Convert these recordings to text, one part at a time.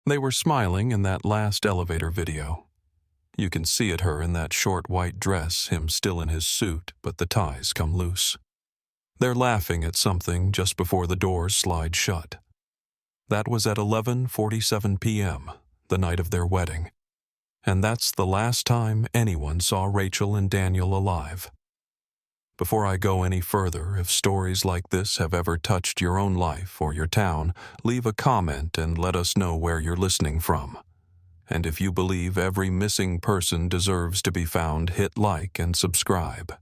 They were smiling in that last elevator video. You can see at her in that short white dress, him still in his suit, but the ties come loose. They're laughing at something just before the doors slide shut. That was at 11:47 p.m., the night of their wedding. And that's the last time anyone saw Rachel and Daniel alive. Before I go any further, if stories like this have ever touched your own life or your town, leave a comment and let us know where you're listening from. And if you believe every missing person deserves to be found, hit like and subscribe.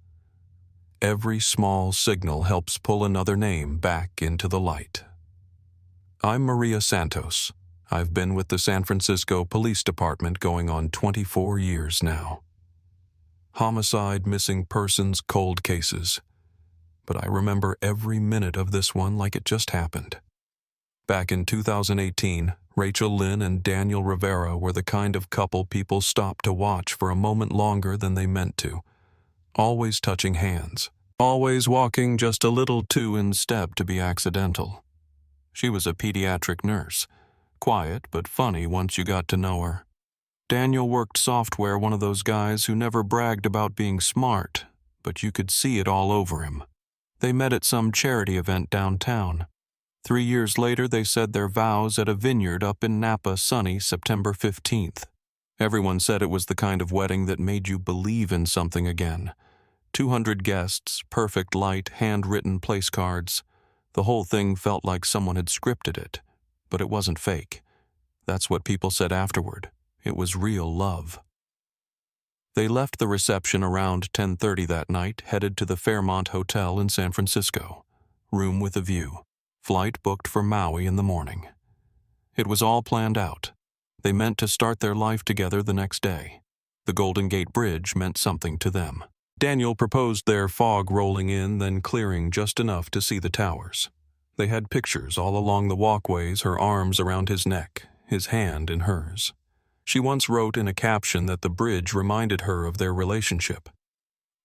Every small signal helps pull another name back into the light. I'm Maria Santos. I've been with the San Francisco Police Department going on 24 years now. Homicide, missing persons, cold cases. But I remember every minute of this one like it just happened. Back in 2018, Rachel Lynn and Daniel Rivera were the kind of couple people stopped to watch for a moment longer than they meant to. Always touching hands. Always walking just a little too in step to be accidental. She was a pediatric nurse. Quiet but funny once you got to know her. Daniel worked software, one of those guys who never bragged about being smart, but you could see it all over him. They met at some charity event downtown. 3 years later, they said their vows at a vineyard up in Napa, sunny September 15th. Everyone said it was the kind of wedding that made you believe in something again. 200 guests, perfect light, handwritten place cards. The whole thing felt like someone had scripted it, but it wasn't fake. That's what people said afterward. It was real love. They left the reception around 10:30 that night, headed to the Fairmont Hotel in San Francisco. Room with a view. Flight booked for Maui in the morning. It was all planned out. They meant to start their life together the next day. The Golden Gate Bridge meant something to them. Daniel proposed there, fog rolling in, then clearing just enough to see the towers. They had pictures all along the walkways, her arms around his neck, his hand in hers. She once wrote in a caption that the bridge reminded her of their relationship.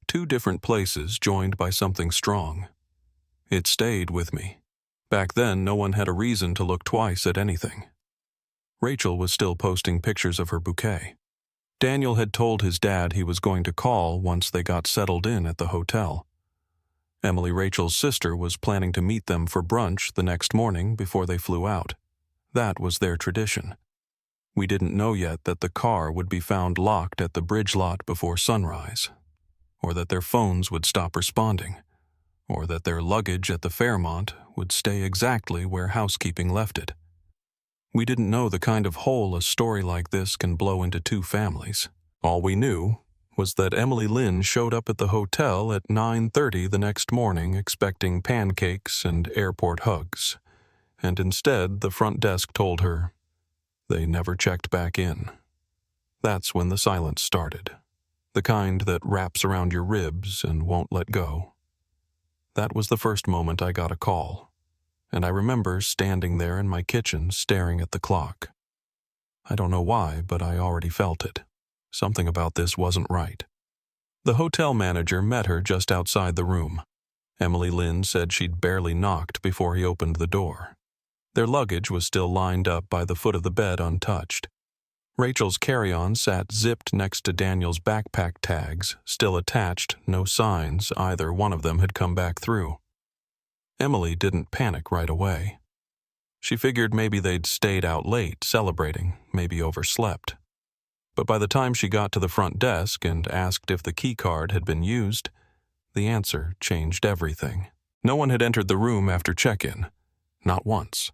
2 different places joined by something strong. It stayed with me. Back then, no one had a reason to look twice at anything. Rachel was still posting pictures of her bouquet. Daniel had told his dad he was going to call once they got settled in at the hotel. Emily, Rachel's sister, was planning to meet them for brunch the next morning before they flew out. That was their tradition. We didn't know yet that the car would be found locked at the bridge lot before sunrise, or that their phones would stop responding, or that their luggage at the Fairmont would stay exactly where housekeeping left it. We didn't know the kind of hole a story like this can blow into 2 families. All we knew was that Emily Lynn showed up at the hotel at 9:30 the next morning expecting pancakes and airport hugs, and instead the front desk told her they never checked back in. That's when the silence started, the kind that wraps around your ribs and won't let go. That was the first moment I got a call, and I remember standing there in my kitchen staring at the clock. I don't know why, but I already felt it. Something about this wasn't right. The hotel manager met her just outside the room. Emily Lynn said she'd barely knocked before he opened the door. Their luggage was still lined up by the foot of the bed untouched. Rachel's carry-on sat zipped next to Daniel's backpack tags, still attached, no signs either one of them had come back through. Emily didn't panic right away. She figured maybe they'd stayed out late celebrating, maybe overslept. But by the time she got to the front desk and asked if the key card had been used, the answer changed everything. No one had entered the room after check-in. Not once.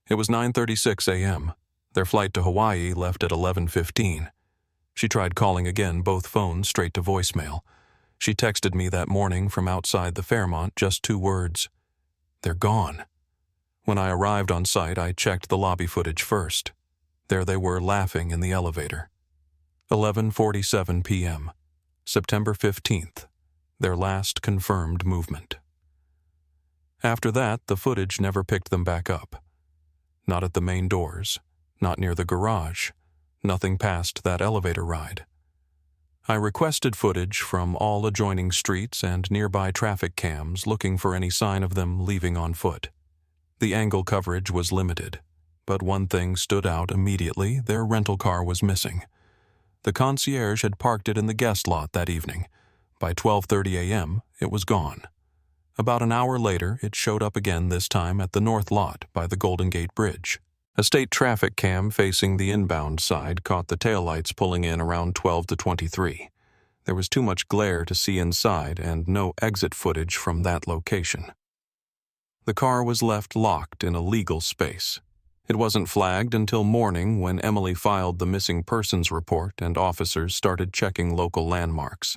It was 9:36 a.m. Their flight to Hawaii left at 11:15. She tried calling again, both phones straight to voicemail. She texted me that morning from outside the Fairmont, just 2 words. They're gone. When I arrived on site, I checked the lobby footage first. There they were laughing in the elevator. 11:47 p.m. September 15th. Their last confirmed movement. After that, the footage never picked them back up. Not at the main doors, not near the garage, nothing past that elevator ride. I requested footage from all adjoining streets and nearby traffic cams looking for any sign of them leaving on foot. The angle coverage was limited. But one thing stood out immediately: their rental car was missing. The concierge had parked it in the guest lot that evening. By 12:30 a.m., it was gone. About an hour later, it showed up again, this time at the north lot by the Golden Gate Bridge. A state traffic cam facing the inbound side caught the taillights pulling in around 12 to 23. There was too much glare to see inside and no exit footage from that location. The car was left locked in a legal space. It wasn't flagged until morning, when Emily filed the missing persons report and officers started checking local landmarks.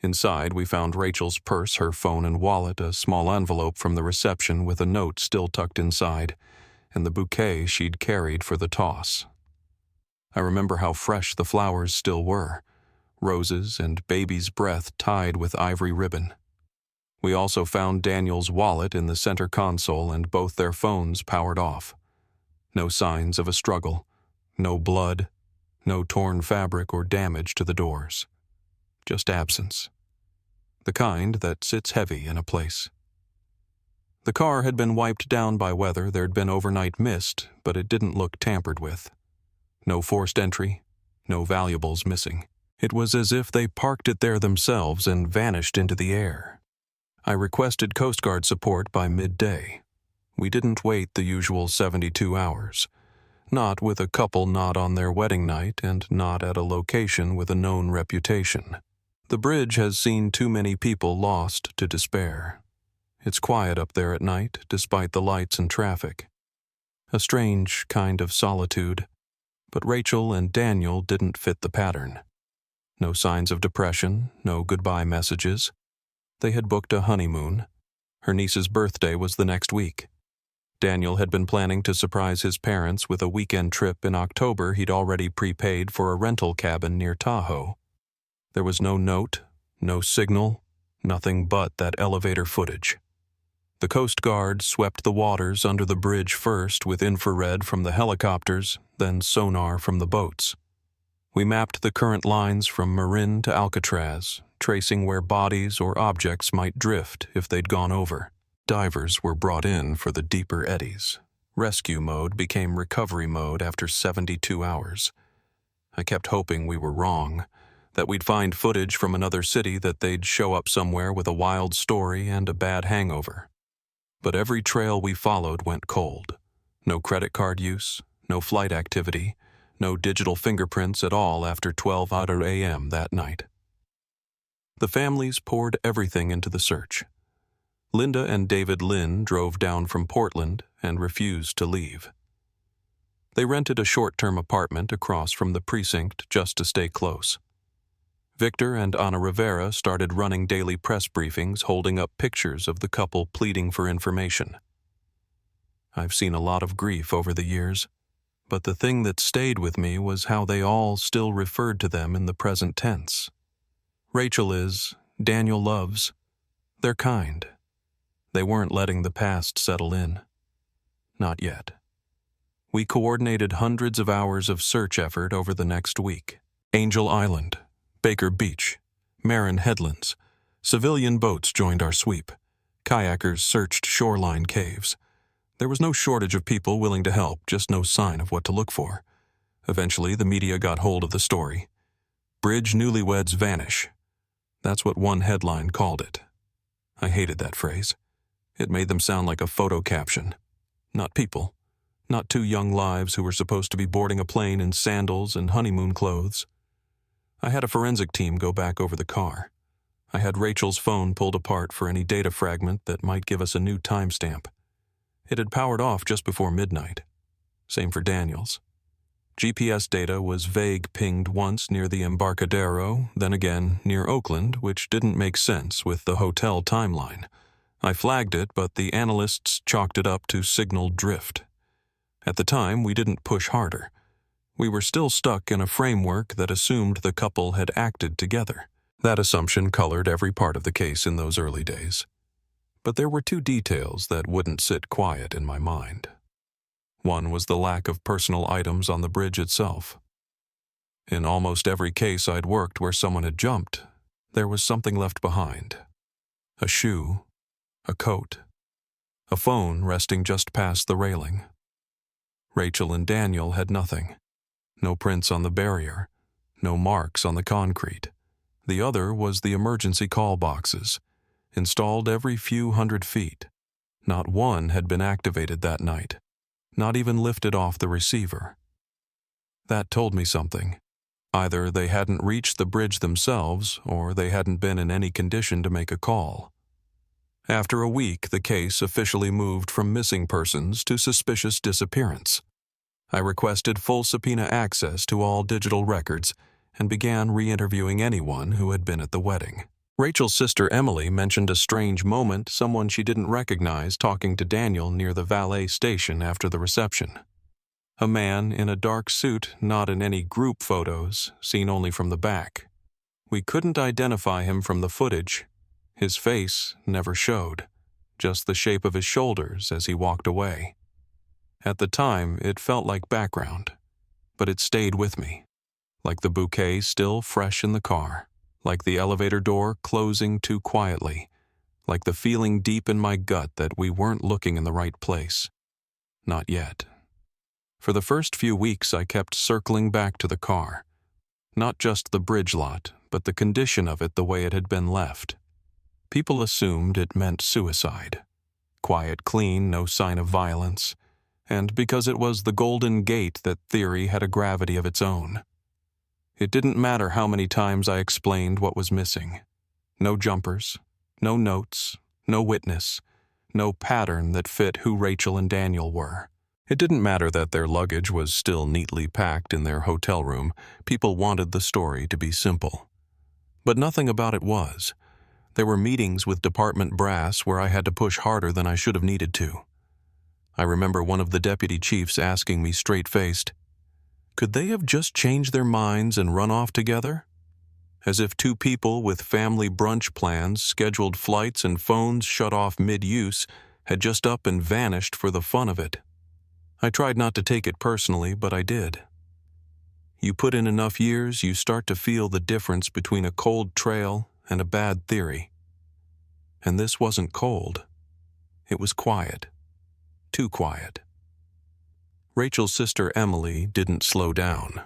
Inside, we found Rachel's purse, her phone and wallet, a small envelope from the reception with a note still tucked inside, and the bouquet she'd carried for the toss. I remember how fresh the flowers still were, roses and baby's breath tied with ivory ribbon. We also found Daniel's wallet in the center console and both their phones powered off. No signs of a struggle, no blood, no torn fabric or damage to the doors. Just absence. The kind that sits heavy in a place. The car had been wiped down by weather. There'd been overnight mist, but it didn't look tampered with. No forced entry, no valuables missing. It was as if they parked it there themselves and vanished into the air. I requested Coast Guard support by midday. We didn't wait the usual 72 hours. Not with a couple not on their wedding night and not at a location with a known reputation. The bridge has seen too many people lost to despair. It's quiet up there at night, despite the lights and traffic. A strange kind of solitude. But Rachel and Daniel didn't fit the pattern. No signs of depression, no goodbye messages. They had booked a honeymoon. Her niece's birthday was the next week. Daniel had been planning to surprise his parents with a weekend trip in October. He'd already prepaid for a rental cabin near Tahoe. There was no note, no signal, nothing but that elevator footage. The Coast Guard swept the waters under the bridge first with infrared from the helicopters, then sonar from the boats. We mapped the current lines from Marin to Alcatraz, tracing where bodies or objects might drift if they'd gone over. Divers were brought in for the deeper eddies. Rescue mode became recovery mode after 72 hours. I kept hoping we were wrong, that we'd find footage from another city, that they'd show up somewhere with a wild story and a bad hangover. But every trail we followed went cold. No credit card use, no flight activity, no digital fingerprints at all after 12 a.m. that night. The families poured everything into the search. Linda and David Lynn drove down from Portland and refused to leave. They rented a short-term apartment across from the precinct just to stay close. Victor and Ana Rivera started running daily press briefings, holding up pictures of the couple pleading for information. I've seen a lot of grief over the years, but the thing that stayed with me was how they all still referred to them in the present tense. Rachel is, Daniel loves. They're kind. They weren't letting the past settle in. Not yet. We coordinated hundreds of hours of search effort over the next week. Angel Island, Baker Beach, Marin Headlands. Civilian boats joined our sweep. Kayakers searched shoreline caves. There was no shortage of people willing to help, just no sign of what to look for. Eventually, the media got hold of the story. Bridge newlyweds vanish. That's what one headline called it. I hated that phrase. It made them sound like a photo caption. Not people. Not two young lives who were supposed to be boarding a plane in sandals and honeymoon clothes. I had a forensic team go back over the car. I had Rachel's phone pulled apart for any data fragment that might give us a new timestamp. It had powered off just before midnight. Same for Daniel's. GPS data was vague, pinged once near the Embarcadero, then again near Oakland, which didn't make sense with the hotel timeline. I flagged it, but the analysts chalked it up to signal drift. At the time, we didn't push harder. We were still stuck in a framework that assumed the couple had acted together. That assumption colored every part of the case in those early days. But there were two details that wouldn't sit quiet in my mind. One was the lack of personal items on the bridge itself. In almost every case I'd worked where someone had jumped, there was something left behind. A shoe, a coat, a phone resting just past the railing. Rachel and Daniel had nothing. No prints on the barrier, no marks on the concrete. The other was the emergency call boxes, installed every few hundred feet. Not one had been activated that night, not even lifted off the receiver. That told me something. Either they hadn't reached the bridge themselves, or they hadn't been in any condition to make a call. After a week, the case officially moved from missing persons to suspicious disappearance. I requested full subpoena access to all digital records and began re-interviewing anyone who had been at the wedding. Rachel's sister Emily mentioned a strange moment someone she didn't recognize talking to Daniel near the valet station after the reception. A man in a dark suit, not in any group photos, seen only from the back. We couldn't identify him from the footage. His face never showed, just the shape of his shoulders as he walked away. At the time, it felt like background, but it stayed with me, like the bouquet still fresh in the car, like the elevator door closing too quietly, like the feeling deep in my gut that we weren't looking in the right place. Not yet. For the first few weeks, I kept circling back to the car. Not just the bridge lot, but the condition of it the way it had been left. People assumed it meant suicide. Quiet, clean, no sign of violence. And because it was the Golden Gate, that theory had a gravity of its own. It didn't matter how many times I explained what was missing. No jumpers, no notes, no witness, no pattern that fit who Rachel and Daniel were. It didn't matter that their luggage was still neatly packed in their hotel room. People wanted the story to be simple. But nothing about it was. There were meetings with department brass where I had to push harder than I should have needed to. I remember one of the deputy chiefs asking me straight-faced, "Could they have just changed their minds and run off together?" As if two people with family brunch plans, scheduled flights, and phones shut off mid-use had just up and vanished for the fun of it. I tried not to take it personally, but I did. You put in enough years, you start to feel the difference between a cold trail and a bad theory. And this wasn't cold. It was quiet. Too quiet. Rachel's sister Emily didn't slow down.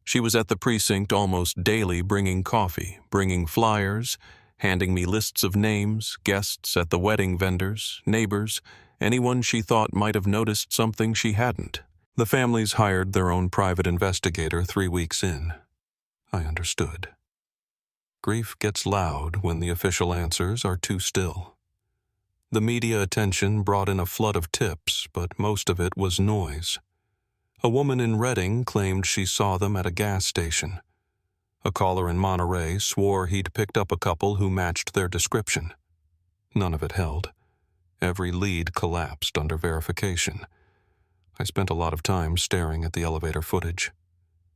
She was at the precinct almost daily bringing coffee, bringing flyers, handing me lists of names, guests at the wedding, vendors, neighbors, anyone she thought might have noticed something she hadn't. The families hired their own private investigator 3 weeks in. I understood. Grief gets loud when the official answers are too still. The media attention brought in a flood of tips, but most of it was noise. A woman in Reading claimed she saw them at a gas station. A caller in Monterey swore he'd picked up a couple who matched their description. None of it held. Every lead collapsed under verification. I spent a lot of time staring at the elevator footage.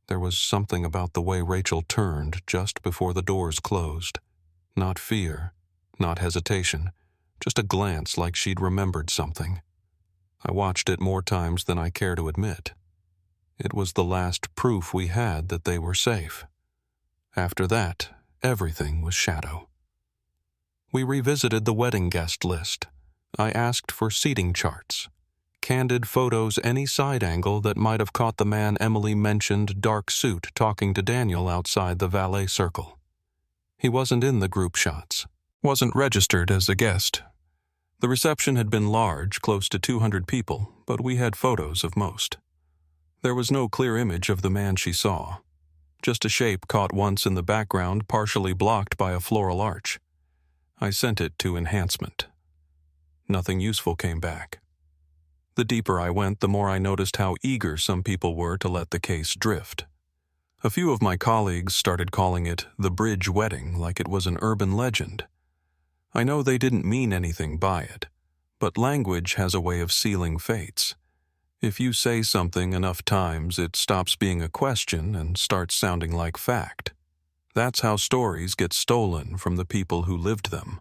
There was something about the way Rachel turned just before the doors closed. Not fear, not hesitation, just a glance like she'd remembered something. I watched it more times than I care to admit. It was the last proof we had that they were safe. After that, everything was shadow. We revisited the wedding guest list. I asked for seating charts, candid photos any side angle that might have caught the man Emily mentioned, dark suit, talking to Daniel outside the valet circle. He wasn't in the group shots, wasn't registered as a guest. The reception had been large, close to 200 people, but we had photos of most. There was no clear image of the man she saw, just a shape caught once in the background, partially blocked by a floral arch. I sent it to enhancement. Nothing useful came back. The deeper I went, the more I noticed how eager some people were to let the case drift. A few of my colleagues started calling it the bridge wedding, like it was an urban legend. I know they didn't mean anything by it, but language has a way of sealing fates. If you say something enough times, it stops being a question and starts sounding like fact. That's how stories get stolen from the people who lived them.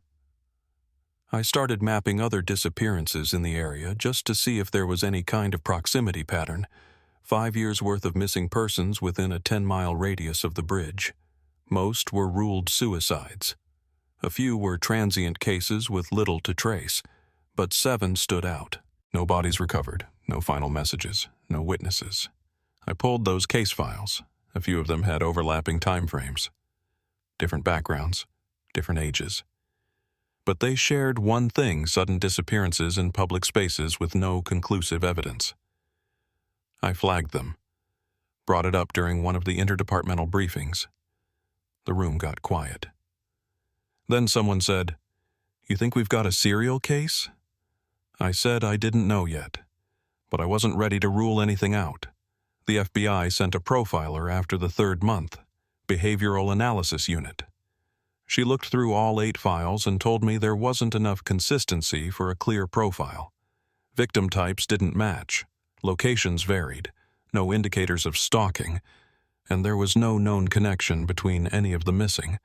I started mapping other disappearances in the area just to see if there was any kind of proximity pattern. 5 years' worth of missing persons within a 10-mile radius of the bridge. Most were ruled suicides. A few were transient cases with little to trace, but 7 stood out. No bodies recovered, No final messages, no witnesses. I pulled those case files. A few of them had overlapping time frames. Different backgrounds, different ages. But they shared one thing: sudden disappearances in public spaces with no conclusive evidence. I flagged them, brought it up during one of the interdepartmental briefings. The room got quiet. Then someone said, "You think we've got a serial case?" I said I didn't know yet, but I wasn't ready to rule anything out. The FBI sent a profiler after the 3rd month, Behavioral Analysis Unit. She looked through all 8 files and told me there wasn't enough consistency for a clear profile. Victim types didn't match, locations varied, no indicators of stalking, and there was no known connection between any of the missing.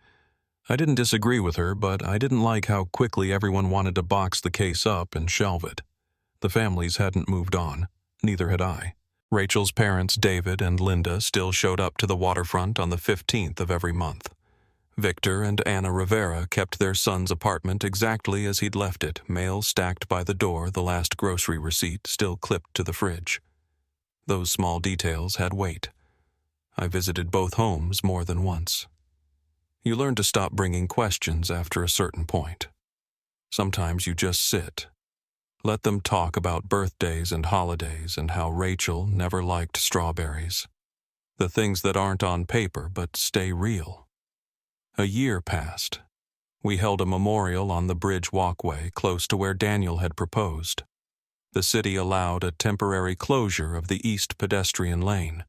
I didn't disagree with her, but I didn't like how quickly everyone wanted to box the case up and shelve it. The families hadn't moved on, neither had I. Rachel's parents, David and Linda, still showed up to the waterfront on the 15th of every month. Victor and Anna Rivera kept their son's apartment exactly as he'd left it, mail stacked by the door, the last grocery receipt still clipped to the fridge. Those small details had weight. I visited both homes more than once. You learn to stop bringing questions after a certain point. Sometimes you just sit. Let them talk about birthdays and holidays and how Rachel never liked strawberries. The things that aren't on paper but stay real. A year passed. We held a memorial on the bridge walkway close to where Daniel had proposed. The city allowed a temporary closure of the east pedestrian lane.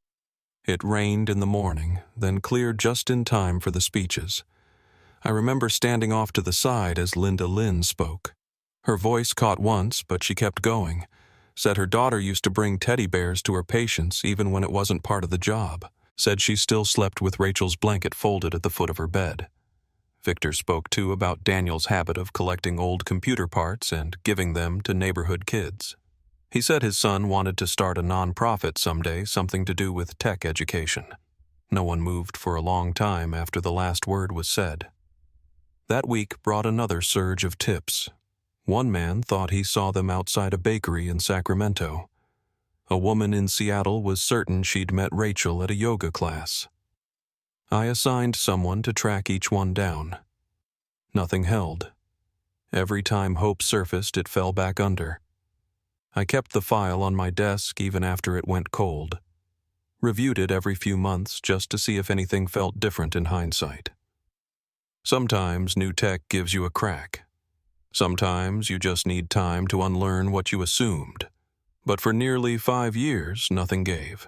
It rained in the morning, then cleared just in time for the speeches. I remember standing off to the side as Linda Lynn spoke. Her voice caught once, but she kept going. Said her daughter used to bring teddy bears to her patients even when it wasn't part of the job. Said she still slept with Rachel's blanket folded at the foot of her bed. Victor spoke too about Daniel's habit of collecting old computer parts and giving them to neighborhood kids. He said his son wanted to start a nonprofit someday, something to do with tech education. No one moved for a long time after the last word was said. That week brought another surge of tips. One man thought he saw them outside a bakery in Sacramento. A woman in Seattle was certain she'd met Rachel at a yoga class. I assigned someone to track each one down. Nothing held. Every time hope surfaced, it fell back under. I kept the file on my desk even after it went cold. Reviewed it every few months just to see if anything felt different in hindsight. Sometimes new tech gives you a crack. Sometimes you just need time to unlearn what you assumed. But for nearly 5 years, nothing gave.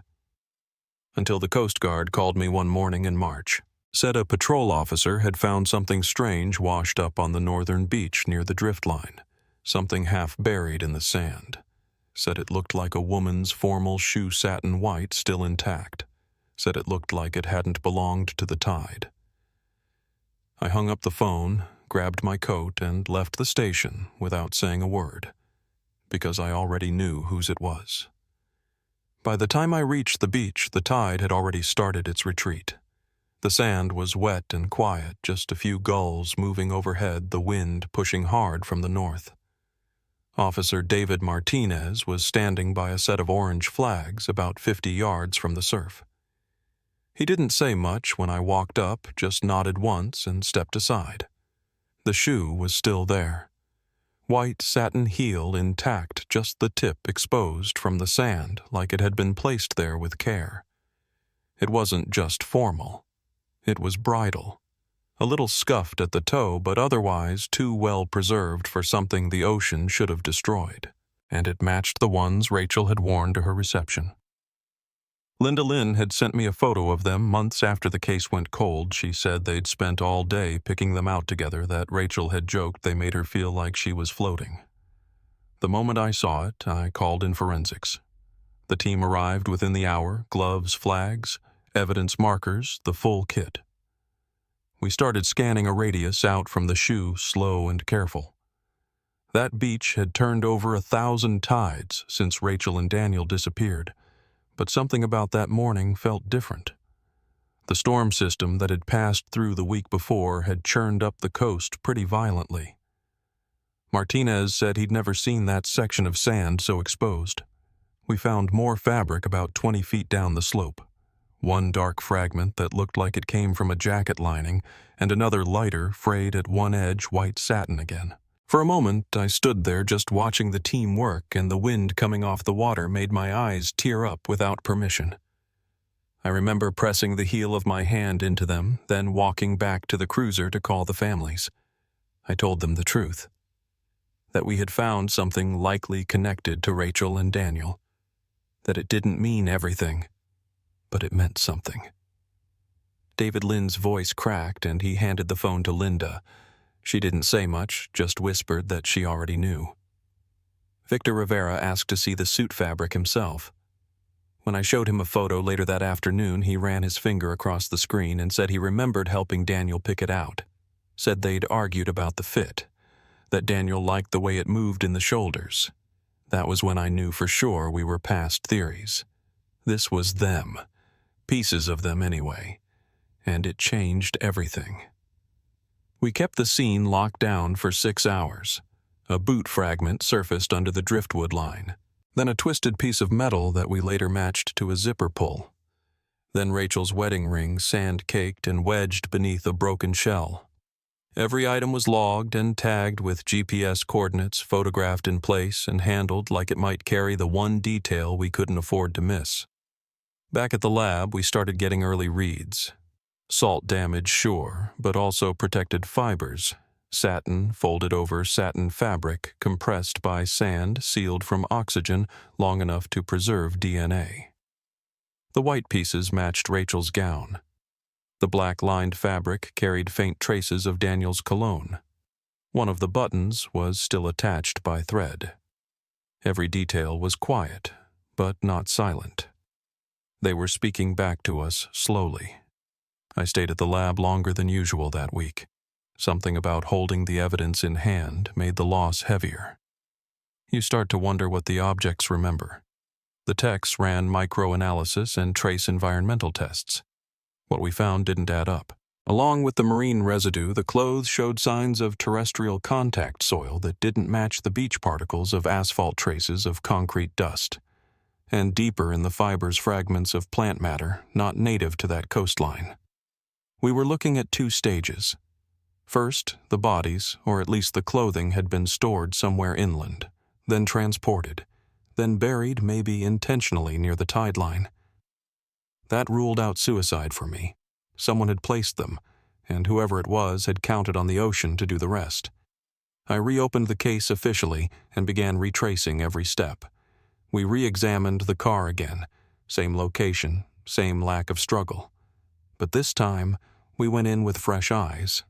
Until the Coast Guard called me one morning in March. Said a patrol officer had found something strange washed up on the northern beach near the drift line. Something half buried in the sand. Said it looked like a woman's formal shoe satin white still intact. Said it looked like it hadn't belonged to the tide. I hung up the phone, grabbed my coat, and left the station without saying a word, because I already knew whose it was. By the time I reached the beach, the tide had already started its retreat. The sand was wet and quiet, just a few gulls moving overhead, the wind pushing hard from the north. Officer David Martinez was standing by a set of orange flags about 50 yards from the surf. He didn't say much when I walked up, just nodded once and stepped aside. The shoe was still there. White satin heel intact, just the tip exposed from the sand like it had been placed there with care. It wasn't just formal. It was bridal. A little scuffed at the toe, but otherwise too well preserved for something the ocean should have destroyed. And it matched the ones Rachel had worn to her reception. Linda Lynn had sent me a photo of them months after the case went cold. She said they'd spent all day picking them out together, that Rachel had joked they made her feel like she was floating. The moment I saw it, I called in forensics. The team arrived within the hour, gloves, flags, evidence markers, the full kit. We started scanning a radius out from the shoe, slow and careful. That beach had turned over 1,000 tides since Rachel and Daniel disappeared. But something about that morning felt different. The storm system that had passed through the week before had churned up the coast pretty violently. Martinez said he'd never seen that section of sand so exposed. We found more fabric about 20 feet down the slope. One dark fragment that looked like it came from a jacket lining, and another lighter, frayed at one edge, white satin again. For a moment, I stood there just watching the team work, and the wind coming off the water made my eyes tear up without permission. I remember pressing the heel of my hand into them, then walking back to the cruiser to call the families. I told them the truth, that we had found something likely connected to Rachel and Daniel, that it didn't mean everything, but it meant something. David Lynn's voice cracked, and he handed the phone to Linda. She didn't say much, just whispered that she already knew. Victor Rivera asked to see the suit fabric himself. When I showed him a photo later that afternoon, he ran his finger across the screen and said he remembered helping Daniel pick it out. Said they'd argued about the fit, that Daniel liked the way it moved in the shoulders. That was when I knew for sure we were past theories. This was them, pieces of them anyway, and it changed everything. We kept the scene locked down for 6 hours. A boot fragment surfaced under the driftwood line, then a twisted piece of metal that we later matched to a zipper pull. Then Rachel's wedding ring sand-caked and wedged beneath a broken shell. Every item was logged and tagged with GPS coordinates, photographed in place and handled like it might carry the one detail we couldn't afford to miss. Back at the lab, we started getting early reads. Salt damage, sure, but also protected fibers. Satin folded over satin fabric, compressed by sand, sealed from oxygen long enough to preserve DNA. The white pieces matched Rachel's gown. The black-lined fabric carried faint traces of Daniel's cologne. One of the buttons was still attached by thread. Every detail was quiet, but not silent. They were speaking back to us slowly. I stayed at the lab longer than usual that week. Something about holding the evidence in hand made the loss heavier. You start to wonder what the objects remember. The techs ran microanalysis and trace environmental tests. What we found didn't add up. Along with the marine residue, the clothes showed signs of terrestrial contact soil that didn't match the beach particles of asphalt traces of concrete dust. And deeper in the fibers fragments of plant matter not native to that coastline. We were looking at 2 stages. First, the bodies, or at least the clothing, had been stored somewhere inland, then transported, then buried maybe intentionally near the tide line. That ruled out suicide for me. Someone had placed them, and whoever it was had counted on the ocean to do the rest. I reopened the case officially and began retracing every step. We re-examined the car again, same location, same lack of struggle. But this time, we went in with fresh eyes.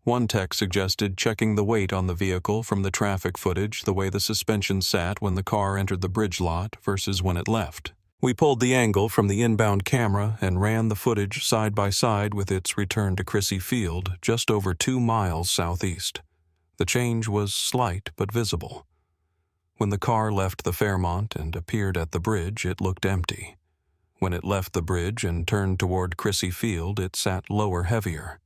One tech suggested checking the weight on the vehicle from the traffic footage, the way the suspension sat when the car entered the bridge lot versus when it left. We pulled the angle from the inbound camera and ran the footage side by side with its return to Crissy Field, just over 2 miles southeast. The change was slight but visible. When the car left the Fairmont and appeared at the bridge, it looked empty. When it left the bridge and turned toward Crissy Field, it sat lower, heavier.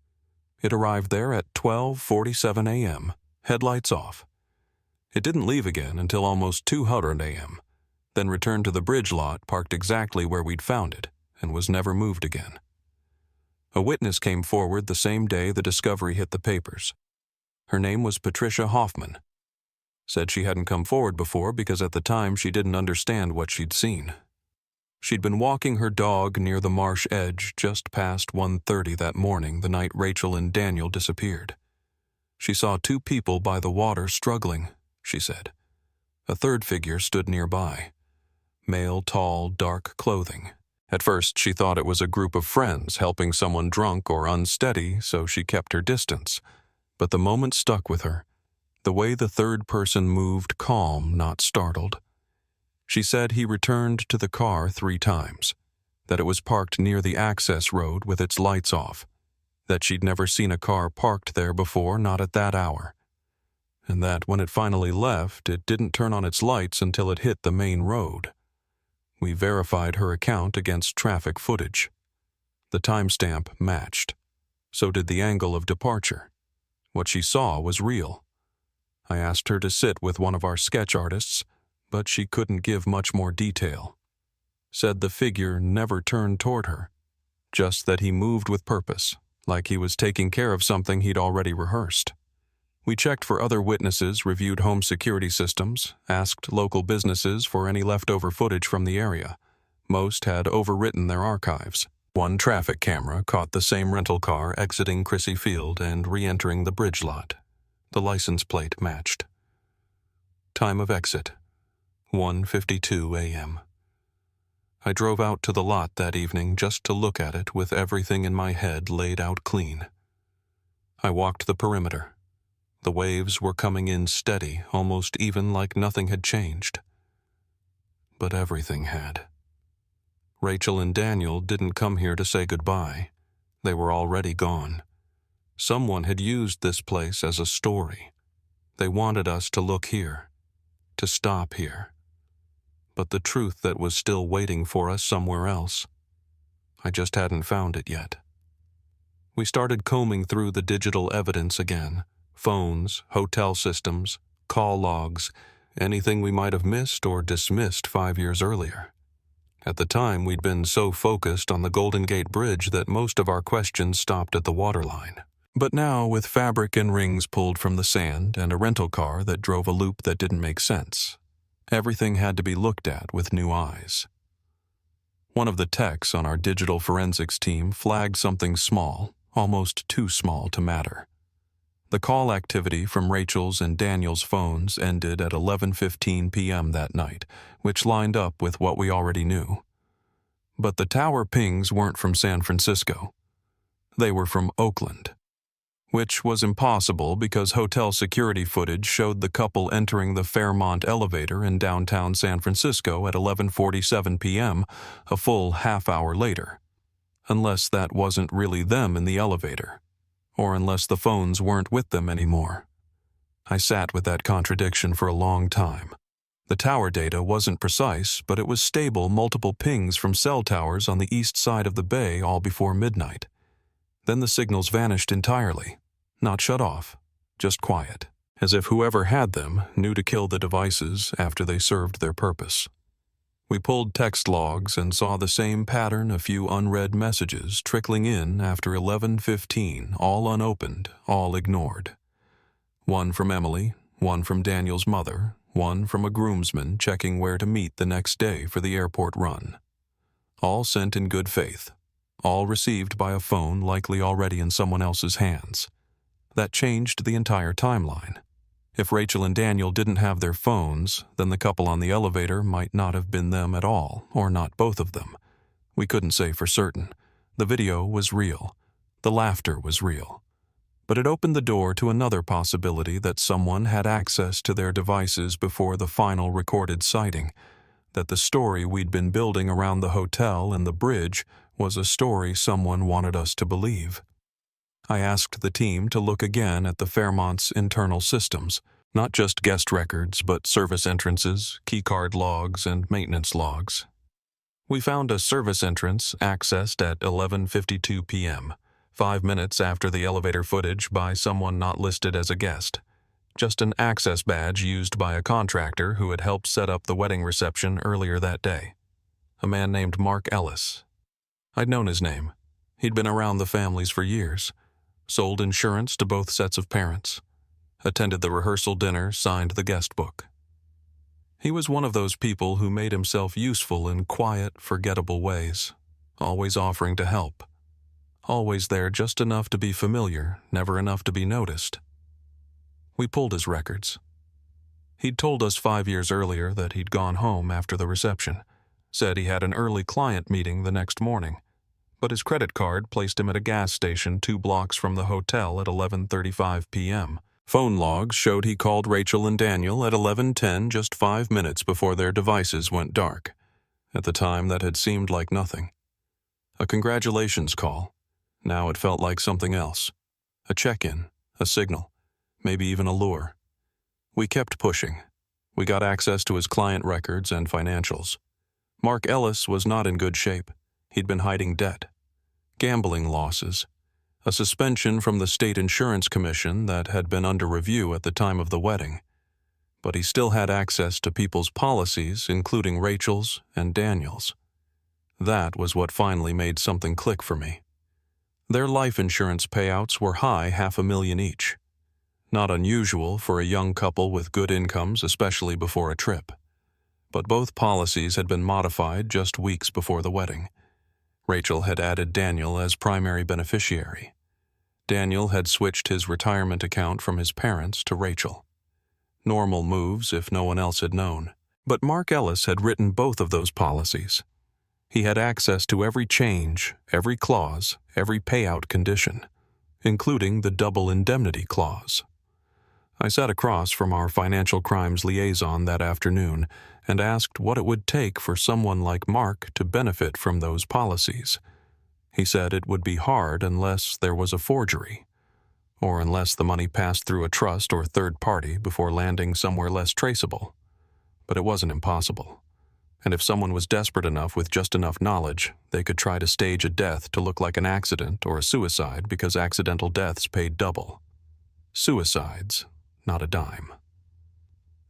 It arrived there at 12:47 a.m., headlights off. It didn't leave again until almost 2:00 a.m., then returned to the bridge lot parked exactly where we'd found it, and was never moved again. A witness came forward the same day the discovery hit the papers. Her name was Patricia Hoffman. Said she hadn't come forward before because at the time she didn't understand what she'd seen. She'd been walking her dog near the marsh edge just past 1:30 that morning the night Rachel and Daniel disappeared. She saw 2 people by the water struggling, she said. A third figure stood nearby. Male, tall, dark clothing. At first she thought it was a group of friends helping someone drunk or unsteady, so she kept her distance. But the moment stuck with her. The way the third person moved calm, not startled. She said he returned to the car 3 times, that it was parked near the access road with its lights off, that she'd never seen a car parked there before, not at that hour, and that when it finally left, it didn't turn on its lights until it hit the main road. We verified her account against traffic footage. The timestamp matched. So did the angle of departure. What she saw was real. I asked her to sit with one of our sketch artists, but she couldn't give much more detail. Said the figure never turned toward her, just that he moved with purpose, like he was taking care of something he'd already rehearsed. We checked for other witnesses, reviewed home security systems, asked local businesses for any leftover footage from the area. Most had overwritten their archives. One traffic camera caught the same rental car exiting Crissy Field and re-entering the bridge lot. The license plate matched. Time of exit, 1:52 a.m. I drove out to the lot that evening just to look at it with everything in my head laid out clean. I walked the perimeter. The waves were coming in steady, almost even like nothing had changed. But everything had. Rachel and Daniel didn't come here to say goodbye. They were already gone. Someone had used this place as a story. They wanted us to look here, to stop here. But the truth that was still waiting for us somewhere else, I just hadn't found it yet. We started combing through the digital evidence again. Phones, hotel systems, call logs, anything we might have missed or dismissed 5 years earlier. At the time, we'd been so focused on the Golden Gate Bridge that most of our questions stopped at the waterline. But now, with fabric and rings pulled from the sand and a rental car that drove a loop that didn't make sense, everything had to be looked at with new eyes. One of the techs on our digital forensics team flagged something small, almost too small to matter. The call activity from Rachel's and Daniel's phones ended at 11:15 p.m. that night, which lined up with what we already knew. But the tower pings weren't from San Francisco. They were from Oakland, which was impossible because hotel security footage showed the couple entering the Fairmont elevator in downtown San Francisco at 11:47 p.m., a full half-hour later. Unless that wasn't really them in the elevator, or unless the phones weren't with them anymore. I sat with that contradiction for a long time. The tower data wasn't precise, but it was stable multiple pings from cell towers on the east side of the bay all before midnight. Then the signals vanished entirely, not shut off, just quiet, as if whoever had them knew to kill the devices after they served their purpose. We pulled text logs and saw the same pattern, a few unread messages trickling in after 11:15, all unopened, all ignored. One from Emily, one from Daniel's mother, one from a groomsman checking where to meet the next day for the airport run. All sent in good faith, all received by a phone likely already in someone else's hands. That changed the entire timeline. If Rachel and Daniel didn't have their phones, then the couple on the elevator might not have been them at all, or not both of them. We couldn't say for certain. The video was real. The laughter was real. But it opened the door to another possibility that someone had access to their devices before the final recorded sighting, that the story we'd been building around the hotel and the bridge was a story someone wanted us to believe. I asked the team to look again at the Fairmont's internal systems, not just guest records, but service entrances, keycard logs, and maintenance logs. We found a service entrance accessed at 11:52 p.m., 5 minutes after the elevator footage by someone not listed as a guest. Just an access badge used by a contractor who had helped set up the wedding reception earlier that day. A man named Mark Ellis. I'd known his name. He'd been around the families for years. Sold insurance to both sets of parents, attended the rehearsal dinner, signed the guest book. He was one of those people who made himself useful in quiet, forgettable ways, always offering to help, always there just enough to be familiar, never enough to be noticed. We pulled his records. He'd told us 5 years earlier that he'd gone home after the reception, said he had an early client meeting the next morning, but his credit card placed him at a gas station 2 blocks from the hotel at 11:35 p.m. Phone logs showed he called Rachel and Daniel at 11:10, just 5 minutes before their devices went dark. At the time, that had seemed like nothing. A congratulations call. Now it felt like something else. A check-in, a signal, maybe even a lure. We kept pushing. We got access to his client records and financials. Mark Ellis was not in good shape. He'd been hiding debt, gambling losses, a suspension from the state insurance commission that had been under review at the time of the wedding. but he still had access to people's policies, including Rachel's and Daniel's. That was what finally made something click for me. Their life insurance payouts were high, $500,000 each. Not unusual for a young couple with good incomes, especially before a trip. But both policies had been modified just weeks before the wedding. Rachel had added Daniel as primary beneficiary. Daniel had switched his retirement account from his parents to Rachel. Normal moves if no one else had known. But Mark Ellis had written both of those policies. He had access to every change, every clause, every payout condition, including the double indemnity clause. I sat across from our financial crimes liaison that afternoon and asked what it would take for someone like Mark to benefit from those policies. He said it would be hard unless there was a forgery, or unless the money passed through a trust or third party before landing somewhere less traceable. But it wasn't impossible. And if someone was desperate enough with just enough knowledge, they could try to stage a death to look like an accident or a suicide because accidental deaths paid double. Suicides, not a dime.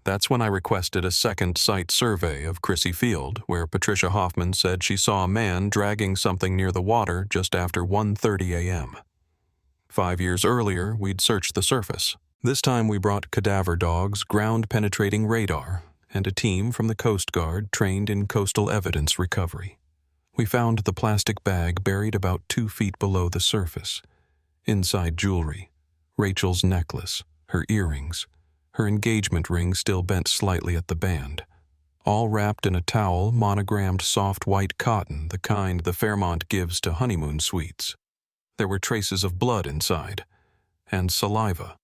That's when I requested a second site survey of Crissy Field, where Patricia Hoffman said she saw a man dragging something near the water just after 1:30 a.m. 5 years earlier, we'd searched the surface. This time we brought cadaver dogs, ground-penetrating radar, and a team from the Coast Guard trained in coastal evidence recovery. We found the plastic bag buried about 2 feet below the surface. Inside jewelry, Rachel's necklace, her earrings, her engagement ring still bent slightly at the band, all wrapped in a towel monogrammed soft white cotton, the kind the Fairmont gives to honeymoon suites. There were traces of blood inside, and saliva.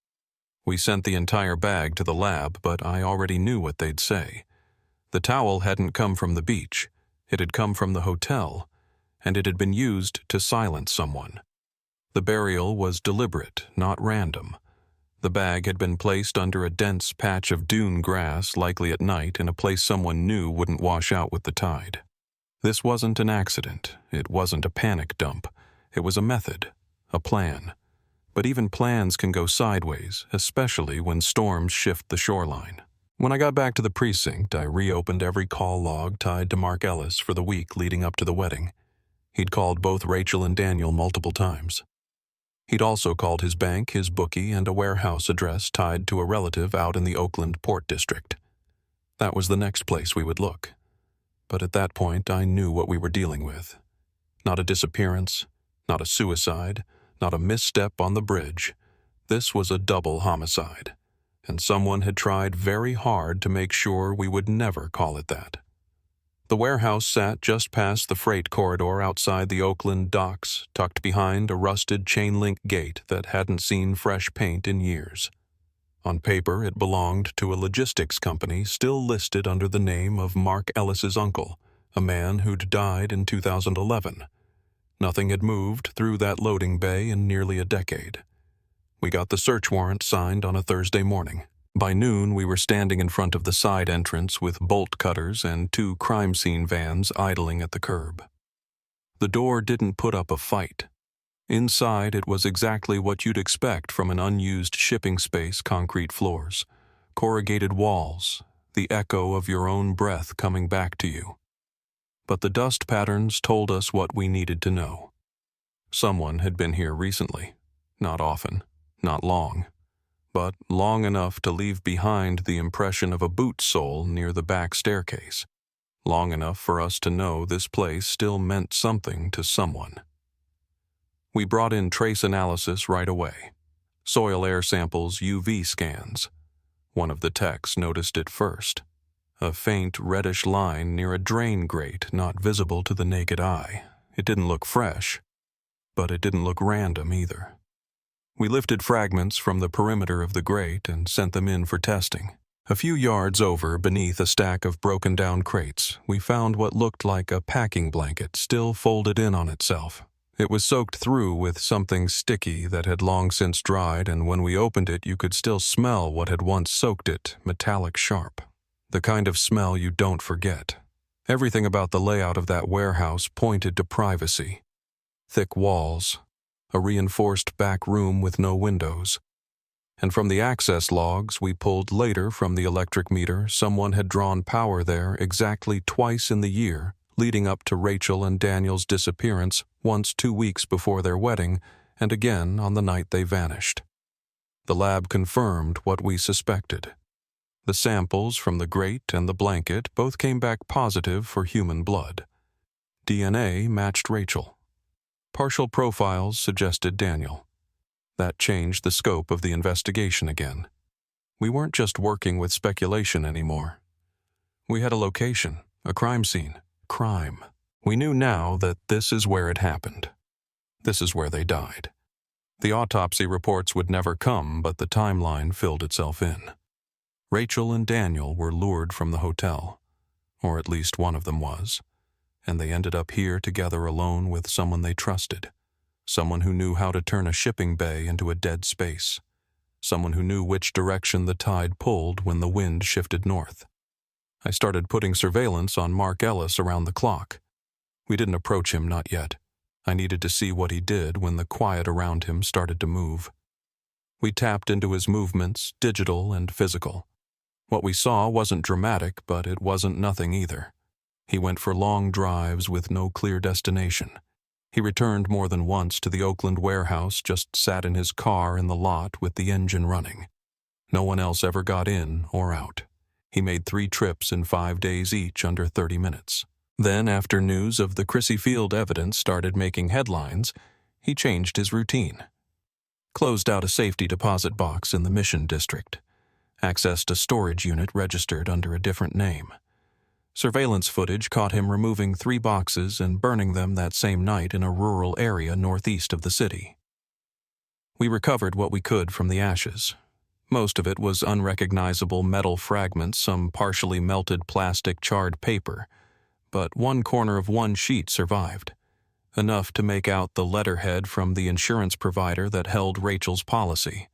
We sent the entire bag to the lab, but I already knew what they'd say. The towel hadn't come from the beach. It had come from the hotel, and it had been used to silence someone. The burial was deliberate, not random. The bag had been placed under a dense patch of dune grass, likely at night, in a place someone knew wouldn't wash out with the tide. This wasn't an accident. It wasn't a panic dump. It was a method, a plan. But even plans can go sideways, especially when storms shift the shoreline. When I got back to the precinct, I reopened every call log tied to Mark Ellis for the week leading up to the wedding. He'd called both Rachel and Daniel multiple times. He'd also called his bank, his bookie, and a warehouse address tied to a relative out in the Oakland Port District. That was the next place we would look. But at that point, I knew what we were dealing with. Not a disappearance, not a suicide, not a misstep on the bridge. This was a double homicide, and someone had tried very hard to make sure we would never call it that. The warehouse sat just past the freight corridor outside the Oakland docks, tucked behind a rusted chain-link gate that hadn't seen fresh paint in years. On paper, it belonged to a logistics company still listed under the name of Mark Ellis's uncle, a man who'd died in 2011. Nothing had moved through that loading bay in nearly a decade. We got the search warrant signed on a Thursday morning. By noon, we were standing in front of the side entrance with bolt cutters and 2 crime scene vans idling at the curb. The door didn't put up a fight. Inside, it was exactly what you'd expect from an unused shipping space, concrete floors, corrugated walls, the echo of your own breath coming back to you. But the dust patterns told us what we needed to know. Someone had been here recently. Not often, not long, but long enough to leave behind the impression of a boot sole near the back staircase, long enough for us to know this place still meant something to someone. We brought in trace analysis right away. Soil air samples, UV scans. One of the techs noticed it first. A faint reddish line near a drain grate not visible to the naked eye. It didn't look fresh, but it didn't look random either. We lifted fragments from the perimeter of the grate and sent them in for testing. A few yards over, beneath a stack of broken-down crates, we found what looked like a packing blanket still folded in on itself. It was soaked through with something sticky that had long since dried, and when we opened it, you could still smell what had once soaked it, metallic sharp. The kind of smell you don't forget. Everything about the layout of that warehouse pointed to privacy. Thick walls, a reinforced back room with no windows, And from the access logs we pulled later from the electric meter, someone had drawn power there exactly twice in the year leading up to Rachel and Daniel's disappearance, once 2 weeks before their wedding, and again on the night they vanished. The lab confirmed what we suspected. The samples from the grate and the blanket both came back positive for human blood. DNA matched Rachel. Partial profiles suggested Daniel. That changed the scope of the investigation again. We weren't just working with speculation anymore. We had a location, a crime scene, crime. We knew now that this is where it happened. This is where they died. The autopsy reports would never come, but the timeline filled itself in. Rachel and Daniel were lured from the hotel, or at least one of them was, and they ended up here together alone with someone they trusted, someone who knew how to turn a shipping bay into a dead space, someone who knew which direction the tide pulled when the wind shifted north. I started putting surveillance on Mark Ellis around the clock. We didn't approach him, not yet. I needed to see what he did when the quiet around him started to move. We tapped into his movements, digital and physical. What we saw wasn't dramatic, but it wasn't nothing either. He went for long drives with no clear destination. He returned more than once to the Oakland warehouse, just sat in his car in the lot with the engine running. No one else ever got in or out. He made 3 trips in 5 days each under 30 minutes. Then, after news of the Chrissy Field evidence started making headlines, he changed his routine. Closed out a safety deposit box in the Mission District. Accessed a storage unit registered under a different name. Surveillance footage caught him removing 3 boxes and burning them that same night in a rural area northeast of the city. We recovered what we could from the ashes. Most of it was unrecognizable metal fragments, some partially melted plastic charred paper, but one corner of one sheet survived, enough to make out the letterhead from the insurance provider that held Rachel's policy.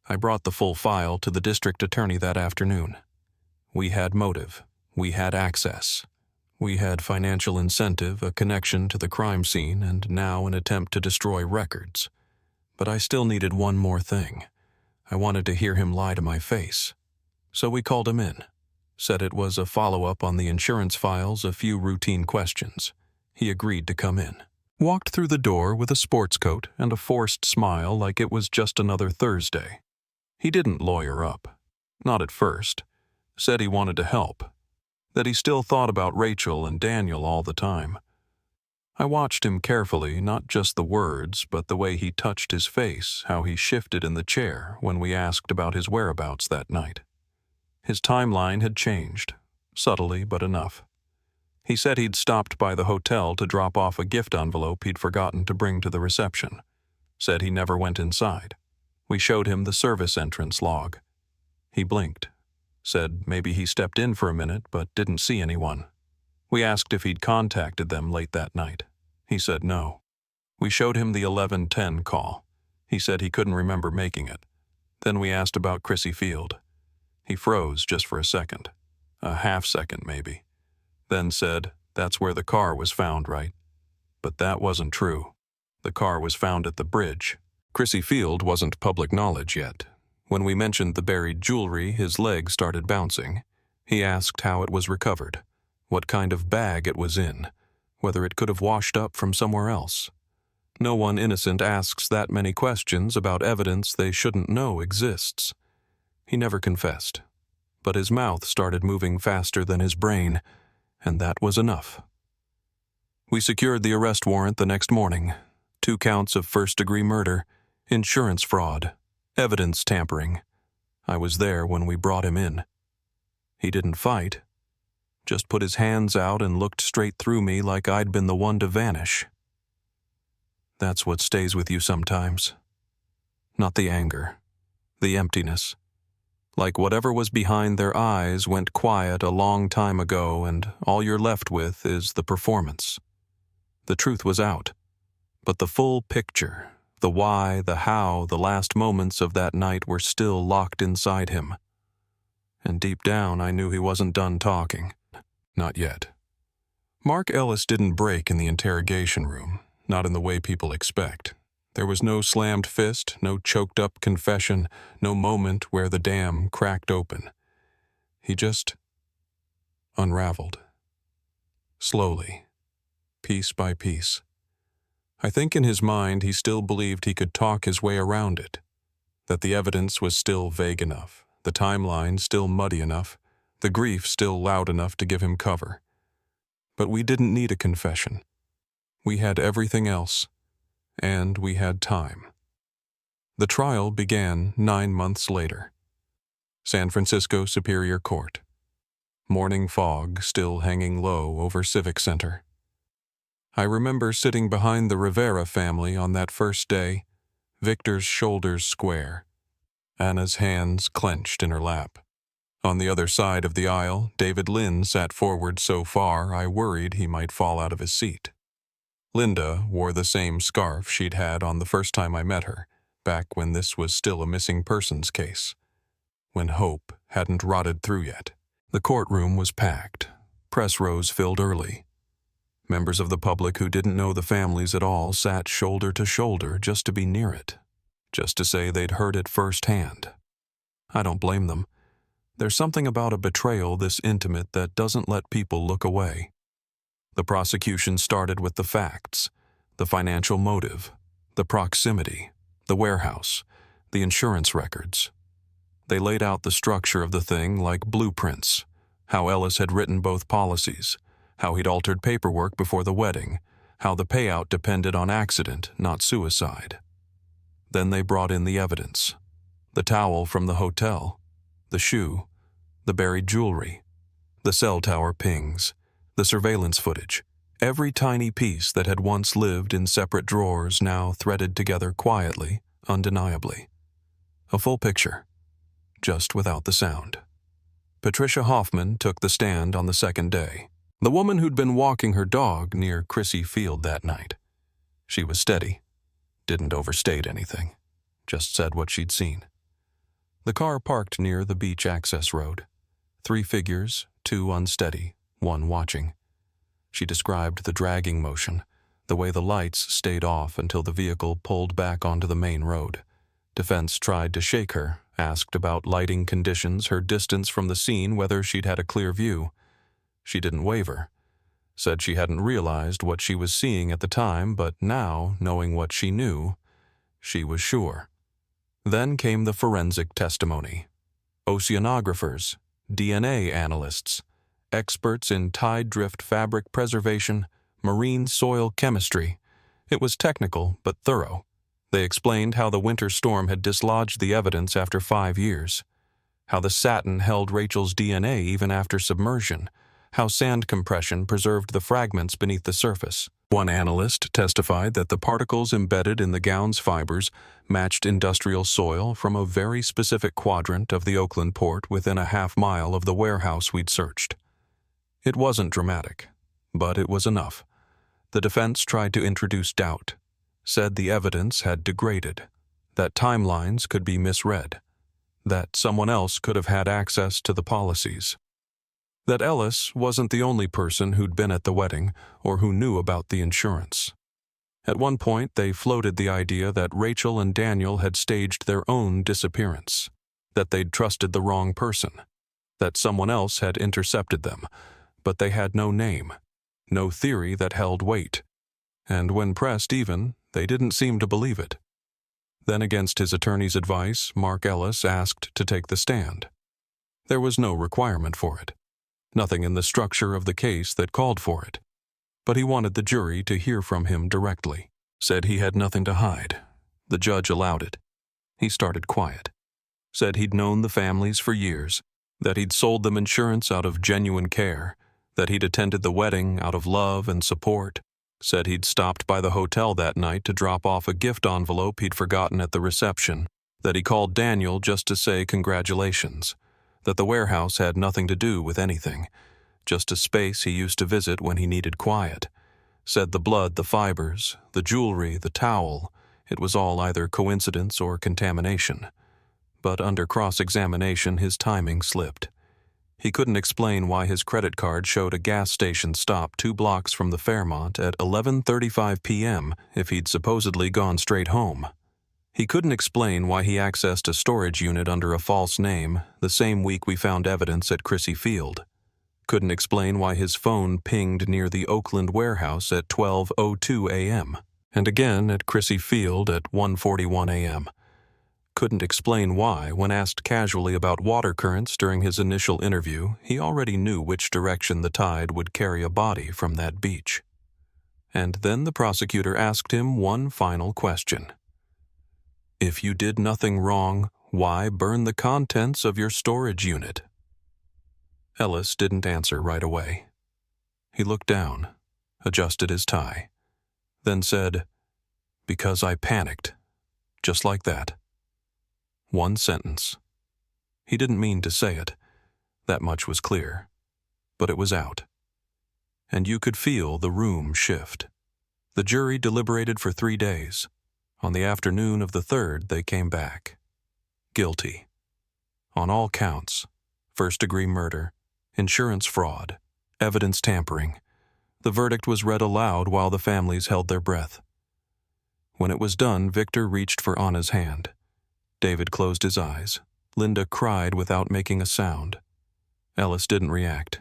I brought the full file to the district attorney that afternoon. We had motive. We had access. We had financial incentive, a connection to the crime scene, and now an attempt to destroy records. But I still needed one more thing. I wanted to hear him lie to my face. So we called him in. Said it was a follow-up on the insurance files, a few routine questions. He agreed to come in. Walked through the door with a sports coat and a forced smile like it was just another Thursday. He didn't lawyer up. Not at first. Said he wanted to help. That he still thought about Rachel and Daniel all the time. I watched him carefully, not just the words, but the way he touched his face, how he shifted in the chair when we asked about his whereabouts that night. His timeline had changed, subtly but enough. He said he'd stopped by the hotel to drop off a gift envelope he'd forgotten to bring to the reception. Said he never went inside. We showed him the service entrance log. He blinked. Said maybe he stepped in for a minute but didn't see anyone. We asked if he'd contacted them late that night. He said no. We showed him the 11:10 call. He said he couldn't remember making it. Then we asked about Chrissy Field. He froze just for a second. A half second, maybe. Then said, "That's where the car was found, right?" But that wasn't true. The car was found at the bridge. Chrissy Field wasn't public knowledge yet. When we mentioned the buried jewelry, his leg started bouncing. He asked how it was recovered, what kind of bag it was in, whether it could have washed up from somewhere else. No one innocent asks that many questions about evidence they shouldn't know exists. He never confessed, but his mouth started moving faster than his brain, and that was enough. We secured the arrest warrant the next morning. 2 counts of first-degree murder, insurance fraud, evidence tampering. I was there when we brought him in. He didn't fight, just put his hands out and looked straight through me like I'd been the one to vanish. That's what stays with you sometimes. Not the anger, the emptiness. Like whatever was behind their eyes went quiet a long time ago, and all you're left with is the performance. The truth was out, but the full picture, the why, the how, the last moments of that night were still locked inside him. And deep down I knew he wasn't done talking. Not yet. Mark Ellis didn't break in the interrogation room, not in the way people expect. There was no slammed fist, no choked-up confession, no moment where the dam cracked open. He just unraveled. Slowly, piece by piece. I think in his mind he still believed he could talk his way around it, that the evidence was still vague enough, the timeline still muddy enough, the grief still loud enough to give him cover. But we didn't need a confession. We had everything else, and we had time. The trial began 9 months later. San Francisco Superior Court. Morning fog still hanging low over Civic Center. I remember sitting behind the Rivera family on that first day, Victor's shoulders square, Anna's hands clenched in her lap. On the other side of the aisle, David Lynn sat forward so far I worried he might fall out of his seat. Linda wore the same scarf she'd had on the first time I met her, back when this was still a missing persons case, when hope hadn't rotted through yet. The courtroom was packed. Press rows filled early. Members of the public who didn't know the families at all sat shoulder to shoulder just to be near it, just to say they'd heard it firsthand. I don't blame them. There's something about a betrayal this intimate that doesn't let people look away. The prosecution started with the facts, the financial motive, the proximity, the warehouse, the insurance records. They laid out the structure of the thing like blueprints, how Ellis had written both policies, how he'd altered paperwork before the wedding, how the payout depended on accident, not suicide. Then they brought in the evidence, the towel from the hotel, the shoe, the buried jewelry, the cell tower pings, the surveillance footage, every tiny piece that had once lived in separate drawers now threaded together quietly, undeniably. A full picture, just without the sound. Patricia Hoffman took the stand on the second day, the woman who'd been walking her dog near Crissy Field that night. She was steady, didn't overstate anything, just said what she'd seen. The car parked near the beach access road. 3 figures, 2 unsteady, 1 watching. She described the dragging motion, the way the lights stayed off until the vehicle pulled back onto the main road. Defense tried to shake her, asked about lighting conditions, her distance from the scene, whether she'd had a clear view. She didn't waver. Said she hadn't realized what she was seeing at the time, but now, knowing what she knew, she was sure. Then came the forensic testimony. Oceanographers, DNA analysts, experts in tide drift fabric preservation, marine soil chemistry. It was technical but thorough. They explained how the winter storm had dislodged the evidence after 5 years, how the satin held Rachel's DNA even after submersion, how sand compression preserved the fragments beneath the surface. One analyst testified that the particles embedded in the gown's fibers matched industrial soil from a very specific quadrant of the Oakland port within a half-mile of the warehouse we'd searched. It wasn't dramatic, but it was enough. The defense tried to introduce doubt, said the evidence had degraded, that timelines could be misread, that someone else could have had access to the policies, that Ellis wasn't the only person who'd been at the wedding or who knew about the insurance. At one point, they floated the idea that Rachel and Daniel had staged their own disappearance, that they'd trusted the wrong person, that someone else had intercepted them, but they had no name, no theory that held weight. And when pressed even, they didn't seem to believe it. Then, against his attorney's advice, Mark Ellis asked to take the stand. There was no requirement for it, nothing in the structure of the case that called for it. But he wanted the jury to hear from him directly. Said he had nothing to hide. The judge allowed it. He started quiet. Said he'd known the families for years, that he'd sold them insurance out of genuine care, that he'd attended the wedding out of love and support. Said he'd stopped by the hotel that night to drop off a gift envelope he'd forgotten at the reception, that he called Daniel just to say congratulations, that the warehouse had nothing to do with anything, just a space he used to visit when he needed quiet. Said the blood, the fibers, the jewelry, the towel, it was all either coincidence or contamination. But under cross-examination his timing slipped. He couldn't explain why his credit card showed a gas station stop 2 blocks from the Fairmont at 11:35 p.m. if he'd supposedly gone straight home. He couldn't explain why he accessed a storage unit under a false name the same week we found evidence at Crissy Field. Couldn't explain why his phone pinged near the Oakland warehouse at 12:02 a.m. and again at Crissy Field at 1:41 a.m. Couldn't explain why, when asked casually about water currents during his initial interview, he already knew which direction the tide would carry a body from that beach. And then the prosecutor asked him one final question. If you did nothing wrong, why burn the contents of your storage unit? Ellis didn't answer right away. He looked down, adjusted his tie, then said, "Because I panicked." Just like that. One sentence. He didn't mean to say it. That much was clear. But it was out. And you could feel the room shift. The jury deliberated for 3 days. On the afternoon of the 3rd, they came back. Guilty. On all counts. First-degree murder, insurance fraud, evidence tampering. The verdict was read aloud while the families held their breath. When it was done, Victor reached for Anna's hand. David closed his eyes. Linda cried without making a sound. Ellis didn't react.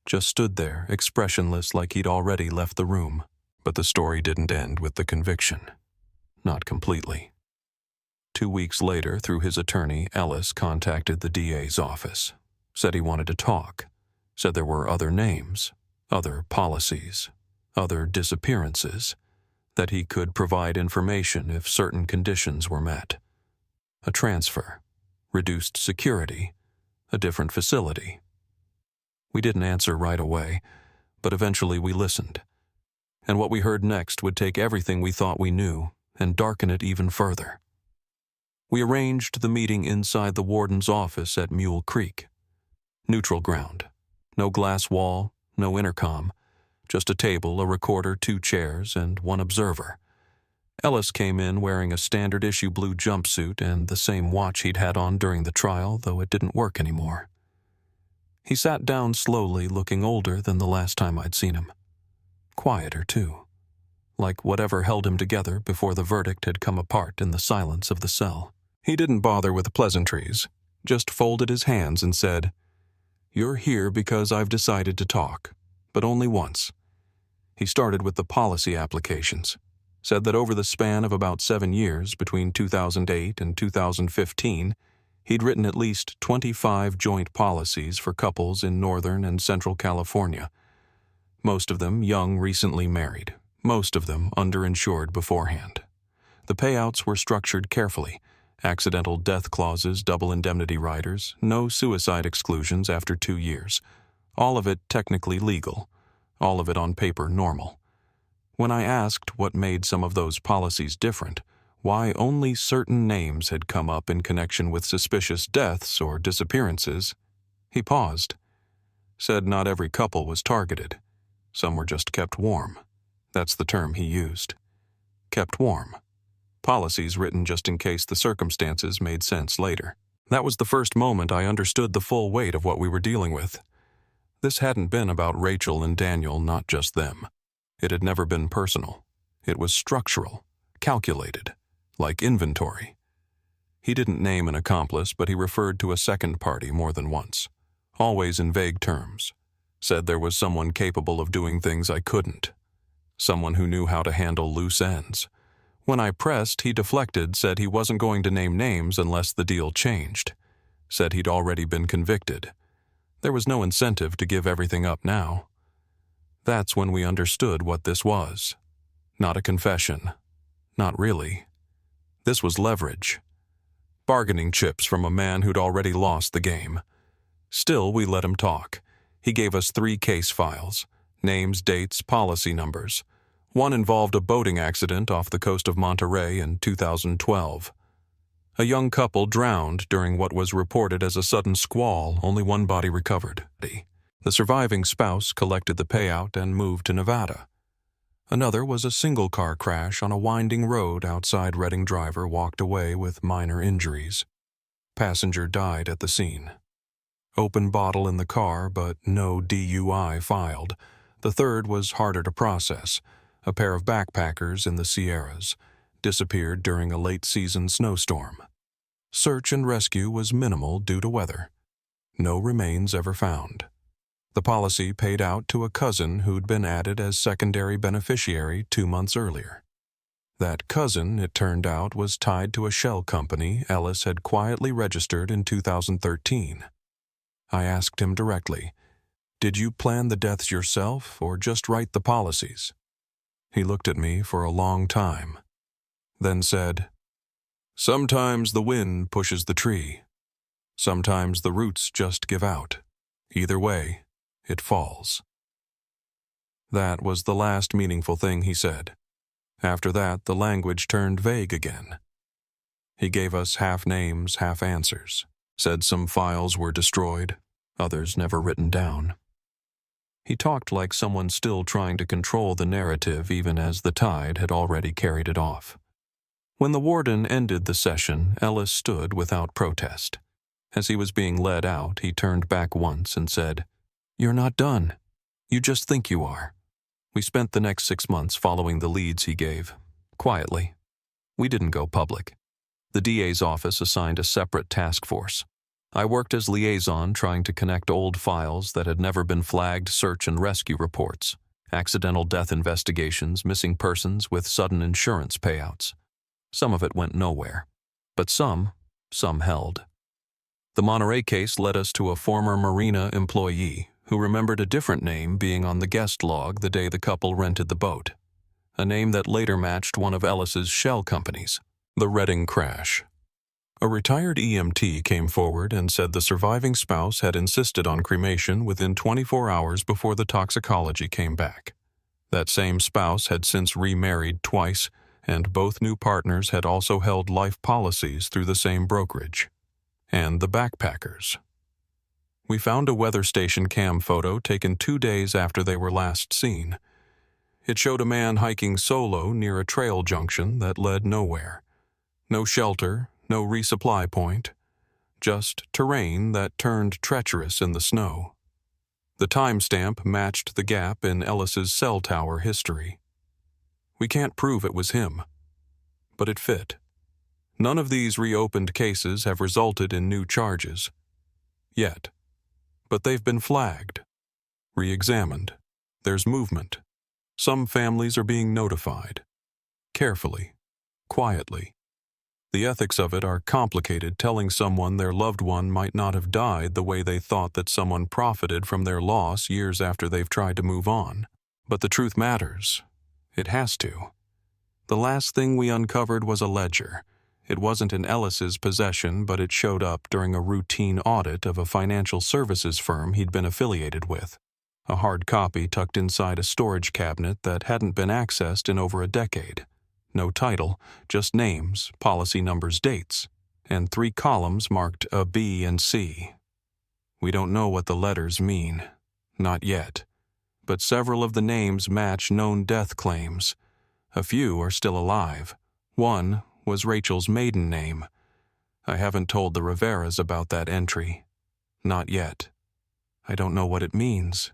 Just stood there, expressionless like he'd already left the room. But the story didn't end with the conviction. Not completely. 2 weeks later, through his attorney, Ellis contacted the DA's office. Said he wanted to talk. Said there were other names, other policies, other disappearances, that he could provide information if certain conditions were met. A transfer, reduced security, a different facility. We didn't answer right away, but eventually we listened. And what we heard next would take everything we thought we knew and darken it even further. We arranged the meeting inside the warden's office at Mule Creek. Neutral ground. No glass wall, no intercom. Just a table, a recorder, 2 chairs, and 1 observer. Ellis came in wearing a standard-issue blue jumpsuit and the same watch he'd had on during the trial, though it didn't work anymore. He sat down slowly, looking older than the last time I'd seen him. Quieter, too. Like whatever held him together before the verdict had come apart in the silence of the cell. He didn't bother with pleasantries, just folded his hands and said, "You're here because I've decided to talk, but only once." He started with the policy applications. Said that over the span of about 7 years, between 2008 and 2015, he'd written at least 25 joint policies for couples in Northern and Central California. Most of them young, recently married. Most of them underinsured beforehand. The payouts were structured carefully. Accidental death clauses, double indemnity riders, no suicide exclusions after 2 years. All of it technically legal. All of it on paper normal. When I asked what made some of those policies different, why only certain names had come up in connection with suspicious deaths or disappearances, he paused. Said not every couple was targeted. Some were just kept warm. That's the term he used. Kept warm. Policies written just in case the circumstances made sense later. That was the first moment I understood the full weight of what we were dealing with. This hadn't been about Rachel and Daniel, not just them. It had never been personal. It was structural, calculated, like inventory. He didn't name an accomplice, but he referred to a second party more than once, always in vague terms. Said there was someone capable of doing things I couldn't. Someone who knew how to handle loose ends. When I pressed, he deflected, said he wasn't going to name names unless the deal changed. Said he'd already been convicted. There was no incentive to give everything up now. That's when we understood what this was. Not a confession. Not really. This was leverage. Bargaining chips from a man who'd already lost the game. Still, we let him talk. He gave us 3 case files. Names, dates, policy numbers. One involved a boating accident off the coast of Monterey in 2012. A young couple drowned during what was reported as a sudden squall, only 1 body recovered. The surviving spouse collected the payout and moved to Nevada. Another was a single-car crash on a winding road outside Redding. Driver walked away with minor injuries. Passenger died at the scene. open bottle in the car, but no DUI filed. The third was harder to process. A pair of backpackers in the Sierras disappeared during a late-season snowstorm. Search and rescue was minimal due to weather. No remains ever found. The policy paid out to a cousin who'd been added as secondary beneficiary 2 months earlier. That cousin, it turned out, was tied to a shell company Ellis had quietly registered in 2013. I asked him directly, "Did you plan the deaths yourself or just write the policies?" He looked at me for a long time, then said, "Sometimes the wind pushes the tree. Sometimes the roots just give out. Either way, it falls." That was the last meaningful thing he said. After that, the language turned vague again. He gave us half names, half answers, said some files were destroyed, others never written down. He talked like someone still trying to control the narrative even as the tide had already carried it off. When the warden ended the session, Ellis stood without protest. As he was being led out, he turned back once and said, "You're not done. You just think you are." We spent the next 6 months following the leads he gave, quietly. We didn't go public. The DA's office assigned a separate task force. I worked as liaison trying to connect old files that had never been flagged search and rescue reports, accidental death investigations, missing persons with sudden insurance payouts. Some of it went nowhere, but some held. The Monterey case led us to a former Marina employee who remembered a different name being on the guest log the day the couple rented the boat, a name that later matched one of Ellis's shell companies, the Redding Crash. A retired EMT came forward and said the surviving spouse had insisted on cremation within 24 hours before the toxicology came back. That same spouse had since remarried twice, and both new partners had also held life policies through the same brokerage. And the backpackers. We found a weather station cam photo taken 2 days after they were last seen. It showed a man hiking solo near a trail junction that led nowhere. No shelter, no resupply point, just terrain that turned treacherous in the snow. The timestamp matched the gap in Ellis's cell tower history. We can't prove it was him, but it fit. None of these reopened cases have resulted in new charges. Yet. But they've been flagged, re-examined. There's movement. Some families are being notified. Carefully, quietly. The ethics of it are complicated, telling someone their loved one might not have died the way they thought that someone profited from their loss years after they've tried to move on. But the truth matters. It has to. The last thing we uncovered was a ledger. It wasn't in Ellis's possession, but it showed up during a routine audit of a financial services firm he'd been affiliated with. A hard copy tucked inside a storage cabinet that hadn't been accessed in over a decade. No title, just names, policy numbers, dates, and 3 columns marked a B and C. We don't know what the letters mean. Not yet. But several of the names match known death claims. A few are still alive. One was Rachel's maiden name. I haven't told the Riveras about that entry. Not yet. I don't know what it means.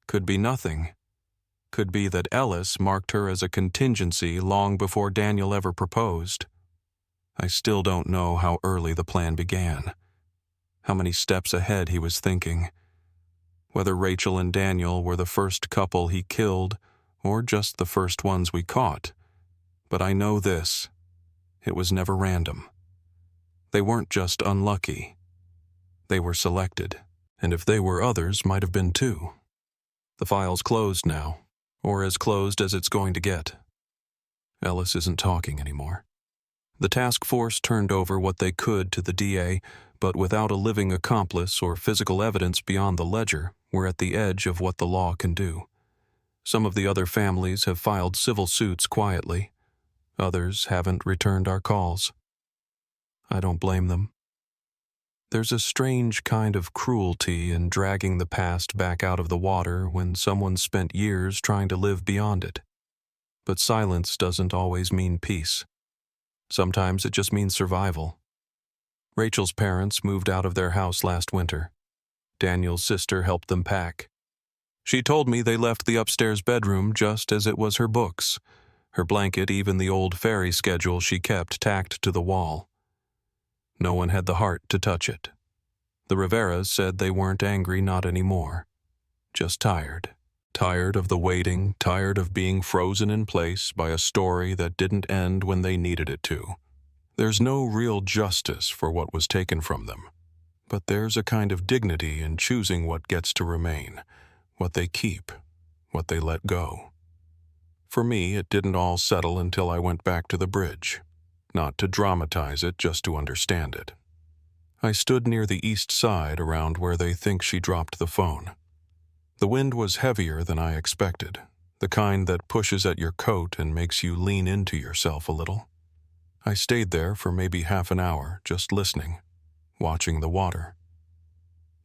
Could be nothing. Could be that Ellis marked her as a contingency long before Daniel ever proposed. I still don't know how early the plan began. How many steps ahead he was thinking. Whether Rachel and Daniel were the first couple he killed or just the first ones we caught. But I know this. It was never random. They weren't just unlucky. They were selected, and if they were others, might have been too. The file's closed now, or as closed as it's going to get. Ellis isn't talking anymore. The task force turned over what they could to the DA, but without a living accomplice or physical evidence beyond the ledger, we're at the edge of what the law can do. Some of the other families have filed civil suits quietly. Others haven't returned our calls. I don't blame them. There's a strange kind of cruelty in dragging the past back out of the water when someone spent years trying to live beyond it. But silence doesn't always mean peace. Sometimes it just means survival. Rachel's parents moved out of their house last winter. Daniel's sister helped them pack. She told me they left the upstairs bedroom just as it was her books, her blanket, even the old ferry schedule she kept tacked to the wall. No one had the heart to touch it. The Riveras said they weren't angry, not anymore. Just tired. Tired of the waiting, tired of being frozen in place by a story that didn't end when they needed it to. There's no real justice for what was taken from them, but there's a kind of dignity in choosing what gets to remain, what they keep, what they let go. For me, it didn't all settle until I went back to the bridge, not to dramatize it, just to understand it. I stood near the east side around where they think she dropped the phone. The wind was heavier than I expected, the kind that pushes at your coat and makes you lean into yourself a little. I stayed there for maybe half an hour, just listening, watching the water.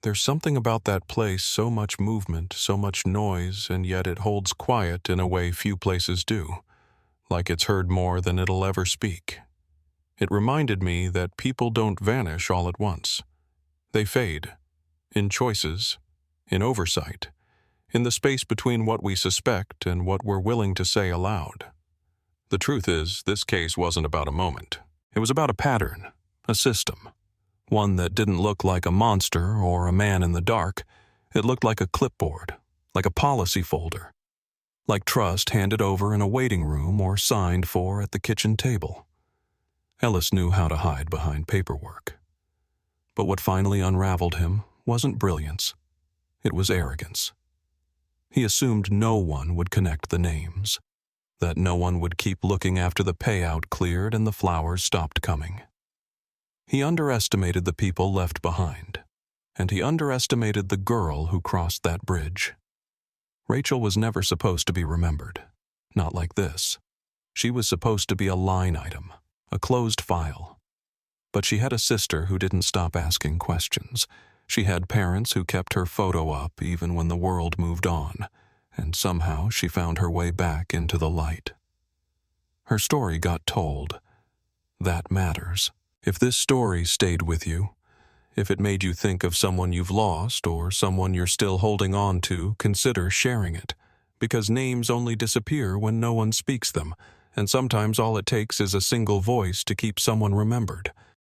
There's something about that place, so much movement, so much noise, and yet it holds quiet in a way few places do, like it's heard more than it'll ever speak. It reminded me that people don't vanish all at once. They fade, in choices, in oversight, in the space between what we suspect and what we're willing to say aloud. The truth is, this case wasn't about a moment. It was about a pattern, a system. One that didn't look like a monster or a man in the dark. It looked like a clipboard, like a policy folder, like trust handed over in a waiting room or signed for at the kitchen table. Ellis knew how to hide behind paperwork. But what finally unraveled him wasn't brilliance. It was arrogance. He assumed no one would connect the names, that no one would keep looking after the payout cleared and the flowers stopped coming. He underestimated the people left behind, and he underestimated the girl who crossed that bridge. Rachel was never supposed to be remembered. Not like this. She was supposed to be a line item, a closed file. But she had a sister who didn't stop asking questions. She had parents who kept her photo up even when the world moved on, and somehow she found her way back into the light. Her story got told. That matters. If this story stayed with you, if it made you think of someone you've lost or someone you're still holding on to, consider sharing it, because names only disappear when no one speaks them, and sometimes all it takes is a single voice to keep someone remembered.